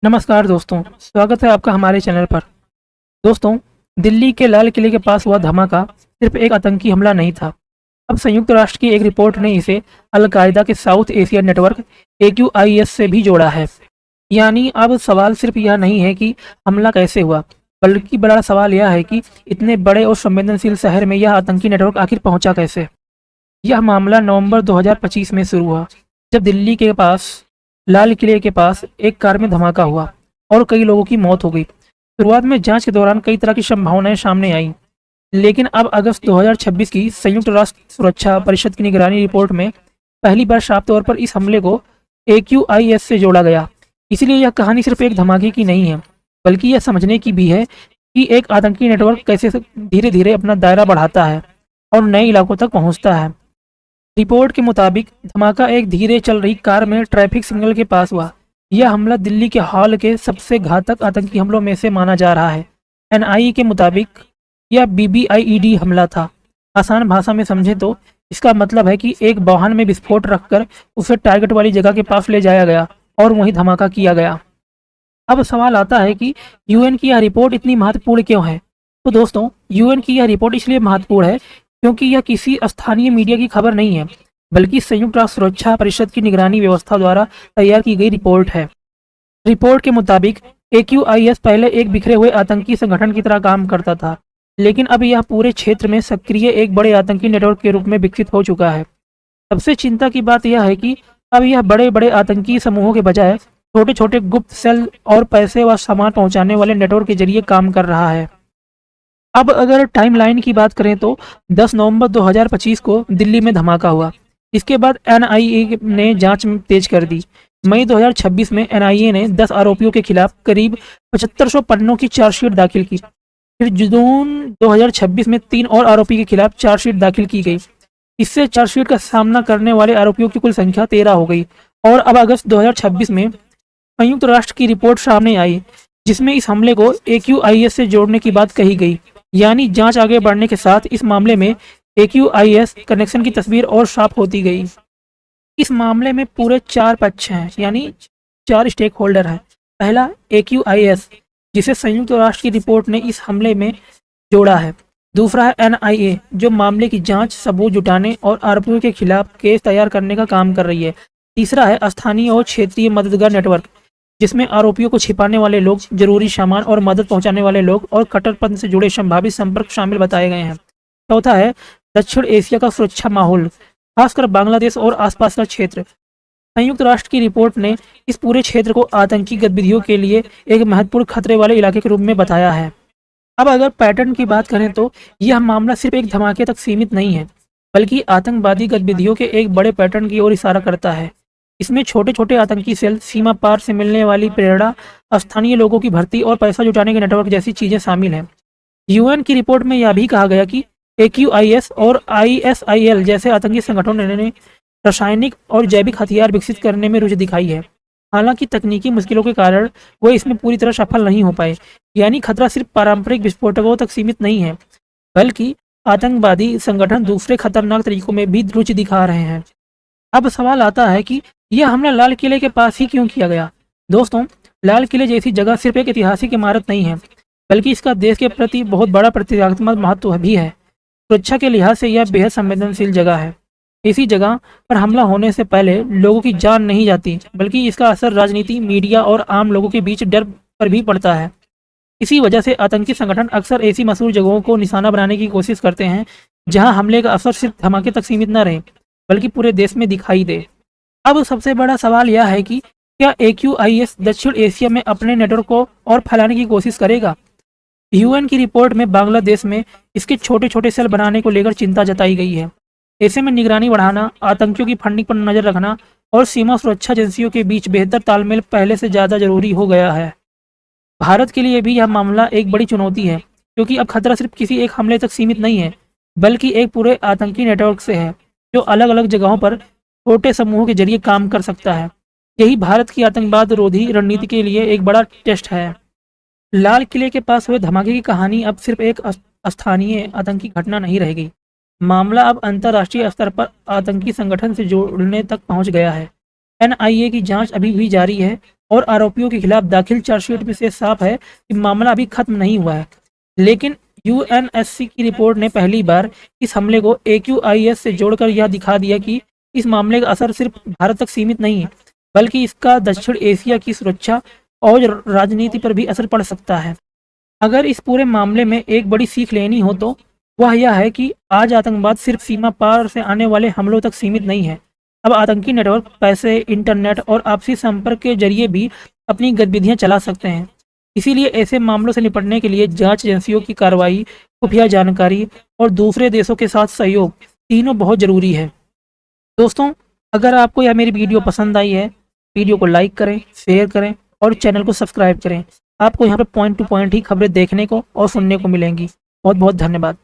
नमस्कार दोस्तों, स्वागत है आपका हमारे चैनल पर। दोस्तों, दिल्ली के लाल किले के पास हुआ धमाका सिर्फ एक आतंकी हमला नहीं था। अब संयुक्त राष्ट्र की एक रिपोर्ट ने इसे अल-कायदा के साउथ एशिया नेटवर्क AQIS से भी जोड़ा है। यानी अब सवाल सिर्फ यह नहीं है कि हमला कैसे हुआ, बल्कि बड़ा सवाल यह है कि इतने बड़े और संवेदनशील शहर में यह आतंकी नेटवर्क आखिर पहुंचा कैसे। यह मामला नवंबर 2025 में शुरू हुआ, जब दिल्ली के पास लाल किले के पास एक कार में धमाका हुआ और कई लोगों की मौत हो गई। शुरुआत में जांच के दौरान कई तरह की संभावनाएं सामने आईं, लेकिन अब अगस्त 2026 की संयुक्त राष्ट्र सुरक्षा परिषद की निगरानी रिपोर्ट में पहली बार साफ तौर पर इस हमले को AQIS से जोड़ा गया। इसलिए यह कहानी सिर्फ एक धमाके की नहीं है, बल्कि यह समझने की भी है कि एक आतंकी नेटवर्क कैसे धीरे धीरे अपना दायरा बढ़ाता है और नए इलाकों तक पहुंचता है। रिपोर्ट के मुताबिक धमाका एक धीरे चल रही कार में ट्रैफिक सिग्नल के पास हुआ। यह हमला दिल्ली के हाल के सबसे घातक आतंकी हमलों में से माना जा रहा है। NIE के मुताबिक यह BBIED हमला था। आसान भाषा में समझे तो इसका मतलब है कि एक वाहन में विस्फोट रखकर उसे टारगेट वाली जगह के पास ले जाया गया और वहीं धमाका किया गया। अब सवाल आता है कि UN की यह रिपोर्ट इतनी महत्वपूर्ण क्यों है। तो दोस्तों, UN की यह रिपोर्ट इसलिए महत्वपूर्ण है क्योंकि यह किसी स्थानीय मीडिया की खबर नहीं है, बल्कि संयुक्त राष्ट्र सुरक्षा परिषद की निगरानी व्यवस्था द्वारा तैयार की गई रिपोर्ट है। रिपोर्ट के मुताबिक AQIS पहले एक बिखरे हुए आतंकी संगठन की तरह काम करता था, लेकिन अब यह पूरे क्षेत्र में सक्रिय एक बड़े आतंकी नेटवर्क के रूप में विकसित हो चुका है। सबसे चिंता की बात यह है कि अब यह बड़े बड़े आतंकी समूहों के बजाय छोटे छोटे गुप्त सेल और पैसे व सामान पहुंचाने वाले नेटवर्क के जरिए काम कर रहा है। अब अगर टाइमलाइन की बात करें तो 10 नवंबर 2025 को दिल्ली में धमाका हुआ। इसके बाद NIA ने जांच तेज कर दी। मई 2026 में NIA ने 10 आरोपियों के खिलाफ करीब 7500 पन्नों की चार्जशीट दाखिल की। फिर जून 2026 में 3 और आरोपी के खिलाफ चार्जशीट दाखिल की गई। इससे चार्जशीट का सामना करने वाले आरोपियों की कुल संख्या 13 हो गई। और अब अगस्त 2026 में संयुक्त राष्ट्र की रिपोर्ट सामने आई, जिसमें इस हमले को AQIS से जोड़ने की बात कही गई। यानी जांच आगे बढ़ने के साथ इस मामले में AQIS कनेक्शन की तस्वीर और साफ होती गई। इस मामले में पूरे 4 पक्ष हैं, यानी 4 स्टेक होल्डर हैं। पहला AQIS, जिसे संयुक्त राष्ट्र की रिपोर्ट ने इस हमले में जोड़ा है। दूसरा है NIA, जो मामले की जांच, सबूत जुटाने और आरोपियों के खिलाफ केस तैयार करने का काम कर रही है। तीसरा है स्थानीय और क्षेत्रीय मददगार नेटवर्क, जिसमें आरोपियों को छिपाने वाले लोग, जरूरी सामान और मदद पहुंचाने वाले लोग और कट्टरपंथ से जुड़े संभावित संपर्क शामिल बताए गए हैं। चौथा है दक्षिण एशिया का सुरक्षा माहौल, खासकर बांग्लादेश और आसपास का क्षेत्र। संयुक्त राष्ट्र की रिपोर्ट ने इस पूरे क्षेत्र को आतंकी गतिविधियों के लिए एक महत्वपूर्ण खतरे वाले इलाके के रूप में बताया है। अब अगर पैटर्न की बात करें तो यह मामला सिर्फ एक धमाके तक सीमित नहीं है, बल्कि आतंकवादी गतिविधियों के एक बड़े पैटर्न की ओर इशारा करता है। इसमें छोटे छोटे आतंकी सेल, सीमा पार से मिलने वाली प्रेरणा, स्थानीय लोगों की भर्ती और पैसा जुटाने के नेटवर्क जैसी चीजें शामिल हैं। UN की रिपोर्ट में यह भी कहा गया कि AQIS और ISIL जैसे आतंकी संगठनों ने रासायनिक और जैविक हथियार विकसित करने में रुचि दिखाई है। हालांकि तकनीकी मुश्किलों के कारण वो इसमें पूरी तरह सफल नहीं हो पाए। यानी खतरा सिर्फ पारंपरिक विस्फोटकों तक सीमित नहीं है, बल्कि आतंकवादी संगठन दूसरे खतरनाक तरीकों में भी रुचि दिखा रहे हैं। अब सवाल आता है कि यह हमला लाल किले के पास ही क्यों किया गया। दोस्तों, लाल किले जैसी जगह सिर्फ एक ऐतिहासिक इमारत नहीं है, बल्कि इसका देश के प्रति बहुत बड़ा प्रतीकात्मक महत्व भी है। सुरक्षा के लिहाज से यह बेहद संवेदनशील जगह है। इसी जगह पर हमला होने से पहले लोगों की जान नहीं जाती, बल्कि इसका असर राजनीति, मीडिया और आम लोगों के बीच डर पर भी पड़ता है। इसी वजह से आतंकी संगठन अक्सर ऐसी मशहूर जगहों को निशाना बनाने की कोशिश करते हैं, जहां हमले का असर सिर्फ धमाके तक सीमित न रहे, बल्कि पूरे देश में दिखाई दे। अब सबसे बड़ा सवाल यह है कि क्या AQIS दक्षिण एशिया में अपने नेटवर्क को और फैलाने की कोशिश करेगा। UN की रिपोर्ट में बांग्लादेश में इसके छोटे छोटे सेल बनाने को लेकर चिंता जताई गई है। ऐसे में निगरानी बढ़ाना, आतंकियों की फंडिंग पर नजर रखना और सीमा सुरक्षा एजेंसियों के बीच बेहतर तालमेल पहले से ज़्यादा जरूरी हो गया है। भारत के लिए भी यह मामला एक बड़ी चुनौती है, क्योंकि अब खतरा सिर्फ किसी एक हमले तक सीमित नहीं है, बल्कि एक पूरे आतंकी नेटवर्क से है, जो अलग अलग जगहों पर छोटे समूहों के जरिए काम कर सकता है। यही भारत की आतंकवाद रोधी रणनीति के लिए एक बड़ा टेस्ट है। लाल किले के पास हुए धमाके की कहानी अब सिर्फ एक स्थानीय आतंकी घटना नहीं रह गई। मामला अब अंतर्राष्ट्रीय स्तर पर आतंकी संगठन से जोड़ने तक पहुंच गया है। NIA की जांच अभी भी जारी है और आरोपियों के खिलाफ दाखिल चार्जशीट में से साफ है कि मामला अभी खत्म नहीं हुआ है। लेकिन यूएनएससी की रिपोर्ट ने पहली बार इस हमले को AQIS से जोड़कर यह दिखा दिया कि इस मामले का असर सिर्फ भारत तक सीमित नहीं है, बल्कि इसका दक्षिण एशिया की सुरक्षा और राजनीति पर भी असर पड़ सकता है। अगर इस पूरे मामले में एक बड़ी सीख लेनी हो तो वह यह है कि आज आतंकवाद सिर्फ सीमा पार से आने वाले हमलों तक सीमित नहीं है। अब आतंकी नेटवर्क पैसे, इंटरनेट और आपसी संपर्क के जरिए भी अपनी गतिविधियां चला सकते हैं। इसीलिए ऐसे मामलों से निपटने के लिए जांच एजेंसियों की कार्रवाई, खुफिया जानकारी और दूसरे देशों के साथ सहयोग तीनों बहुत ज़रूरी है। दोस्तों, अगर आपको यह मेरी वीडियो पसंद आई है, वीडियो को लाइक करें, शेयर करें और चैनल को सब्सक्राइब करें। आपको यहाँ पर पॉइंट टू पॉइंट ही खबरें देखने को और सुनने को मिलेंगी। बहुत बहुत धन्यवाद।